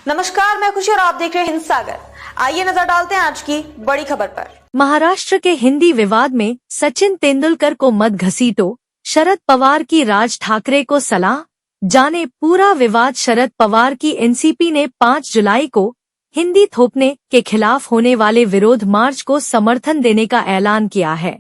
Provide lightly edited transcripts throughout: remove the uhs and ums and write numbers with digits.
नमस्कार, मैं खुशी और आप देख रहे हैं हिंद सागर। आइए नजर डालते हैं आज की बड़ी खबर पर। महाराष्ट्र के हिंदी विवाद में सचिन तेंदुलकर को मत घसीटो, शरद पवार की राज ठाकरे को सलाह। जाने पूरा विवाद। शरद पवार की एनसीपी ने 5 जुलाई को हिंदी थोपने के खिलाफ होने वाले विरोध मार्च को समर्थन देने का ऐलान किया है।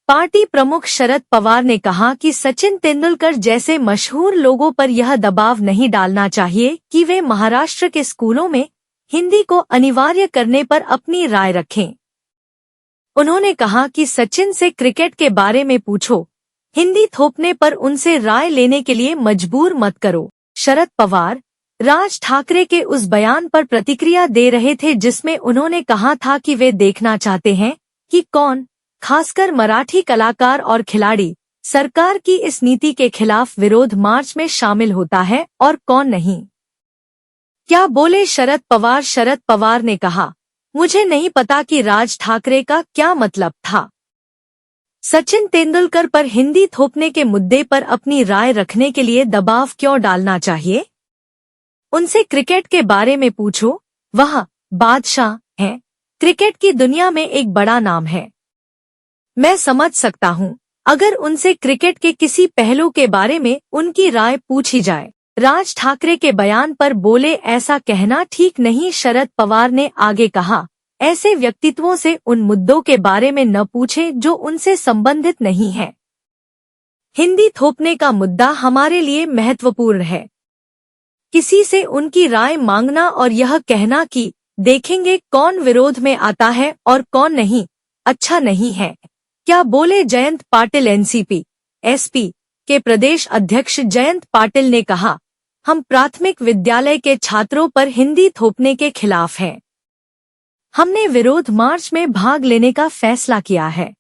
पार्टी प्रमुख शरद पवार ने कहा कि सचिन तेंदुलकर जैसे मशहूर लोगों पर यह दबाव नहीं डालना चाहिए कि वे महाराष्ट्र के स्कूलों में हिंदी को अनिवार्य करने पर अपनी राय रखें। उन्होंने कहा कि सचिन से क्रिकेट के बारे में पूछो, हिंदी थोपने पर उनसे राय लेने के लिए मजबूर मत करो। शरद पवार राज ठाकरे के उस बयान पर प्रतिक्रिया दे रहे थे जिसमें उन्होंने कहा था कि वे देखना चाहते हैं कि कौन, खासकर मराठी कलाकार और खिलाड़ी, सरकार की इस नीति के खिलाफ विरोध मार्च में शामिल होता है और कौन नहीं। क्या बोले शरद पवार? शरद पवार ने कहा, मुझे नहीं पता कि राज ठाकरे का क्या मतलब था। सचिन तेंदुलकर पर हिंदी थोपने के मुद्दे पर अपनी राय रखने के लिए दबाव क्यों डालना चाहिए? उनसे क्रिकेट के बारे में पूछो, वह बादशाह हैं, क्रिकेट की दुनिया में एक बड़ा नाम है। मैं समझ सकता हूं अगर उनसे क्रिकेट के किसी पहलू के बारे में उनकी राय पूछी जाए। राज ठाकरे के बयान पर बोले, ऐसा कहना ठीक नहीं। शरद पवार ने आगे कहा, ऐसे व्यक्तित्वों से उन मुद्दों के बारे में न पूछें जो उनसे संबंधित नहीं है। हिंदी थोपने का मुद्दा हमारे लिए महत्वपूर्ण है। किसी से उनकी राय मांगना और यह कहना कि देखेंगे कौन विरोध में आता है और कौन नहीं, अच्छा नहीं है। क्या बोले जयंत पाटिल? एनसीपी एसपी के प्रदेश अध्यक्ष जयंत पाटिल ने कहा, हम प्राथमिक विद्यालय के छात्रों पर हिंदी थोपने के खिलाफ हैं। हमने विरोध मार्च में भाग लेने का फैसला किया है।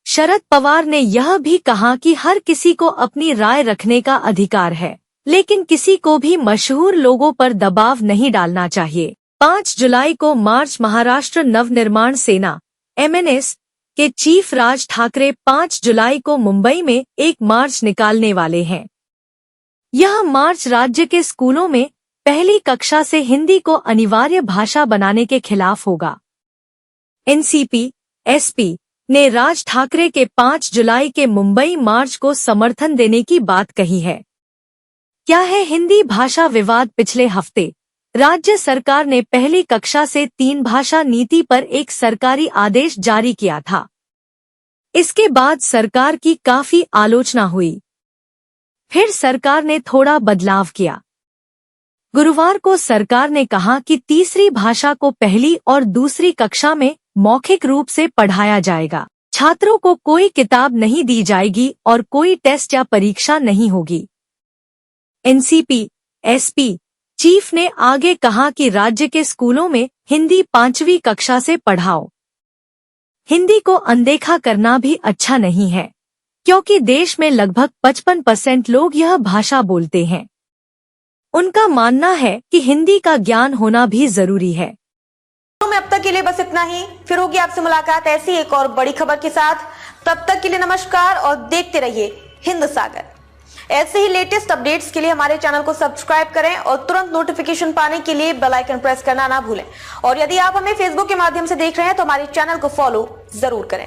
शरद पवार ने यह भी कहा कि हर किसी को अपनी राय रखने का अधिकार है, लेकिन किसी को भी मशहूर लोगों पर दबाव नहीं डालना चाहिए। 5 जुलाई को मार्च। महाराष्ट्र नवनिर्माण सेना MNS के चीफ राज ठाकरे 5 जुलाई को मुंबई में एक मार्च निकालने वाले हैं। यह मार्च राज्य के स्कूलों में पहली कक्षा से हिंदी को अनिवार्य भाषा बनाने के खिलाफ होगा। एनसीपी एसपी ने राज ठाकरे के 5 जुलाई के मुंबई मार्च को समर्थन देने की बात कही है। क्या है हिंदी भाषा विवाद? पिछले हफ्ते राज्य सरकार ने पहली कक्षा से 3 भाषा नीति पर एक सरकारी आदेश जारी किया था। इसके बाद सरकार की काफी आलोचना हुई। फिर सरकार ने थोड़ा बदलाव किया। गुरुवार को सरकार ने कहा कि तीसरी भाषा को पहली और दूसरी कक्षा में मौखिक रूप से पढ़ाया जाएगा। छात्रों को कोई किताब नहीं दी जाएगी और कोई टेस्ट या परीक्षा नहीं होगी। एनसीपी एसपी चीफ ने आगे कहा कि राज्य के स्कूलों में हिंदी 5वीं कक्षा से पढ़ाओ। हिंदी को अनदेखा करना भी अच्छा नहीं है, क्योंकि देश में लगभग 55% लोग यह भाषा बोलते हैं। उनका मानना है कि हिंदी का ज्ञान होना भी जरूरी है। तो मैं अब तक के लिए बस इतना ही। फिर होगी आपसे मुलाकात ऐसी एक और बड़ी खबर के साथ। तब तक के लिए नमस्कार और देखते रहिए हिंद सागर। ऐसे ही लेटेस्ट अपडेट्स के लिए हमारे चैनल को सब्सक्राइब करें और तुरंत नोटिफिकेशन पाने के लिए बेल आइकन प्रेस करना ना भूलें। और यदि आप हमें फेसबुक के माध्यम से देख रहे हैं तो हमारे चैनल को फॉलो जरूर करें।